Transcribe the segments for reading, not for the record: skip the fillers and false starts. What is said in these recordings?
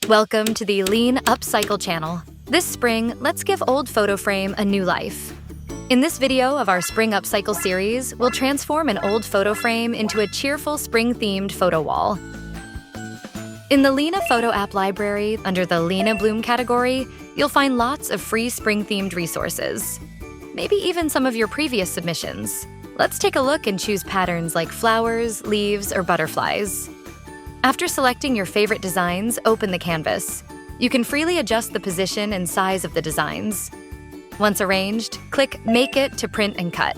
Welcome to the Liene Upcycle channel. This spring, let's give old photo frame a new life. In this video of our Spring Upcycle series, we'll transform an old photo frame into a cheerful spring-themed photo wall. In the Liene Photo App Library, under the Liene Bloom category, you'll find lots of free spring-themed resources. Maybe even some of your previous submissions. Let's take a look and choose patterns like flowers, leaves, or butterflies. After selecting your favorite designs, open the canvas. You can freely adjust the position and size of the designs. Once arranged, click Make It to print and cut.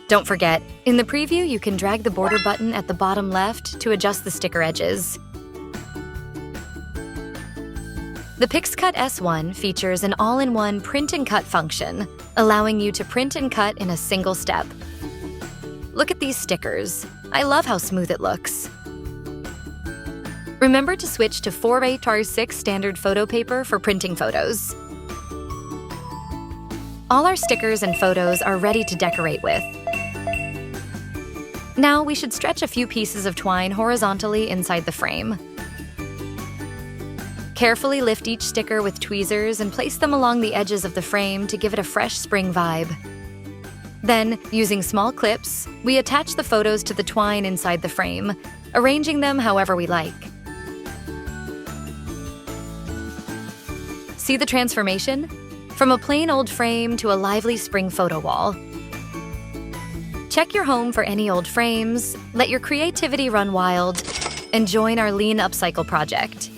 Don't forget, in the preview you can drag the border button at the bottom left to adjust the sticker edges. The PixCut S1 features an all-in-one print and cut function, allowing you to print and cut in a single step. Look at these stickers. I love how smooth it looks. Remember to switch to 4x6 standard photo paper for printing photos. All our stickers and photos are ready to decorate with. Now we should stretch a few pieces of twine horizontally inside the frame. Carefully lift each sticker with tweezers and place them along the edges of the frame to give it a fresh spring vibe. Then, using small clips, we attach the photos to the twine inside the frame, arranging them however we like. See the transformation? From a plain old frame to a lively spring photo wall. Check your home for any old frames, let your creativity run wild, and join our Liene Upcycle project.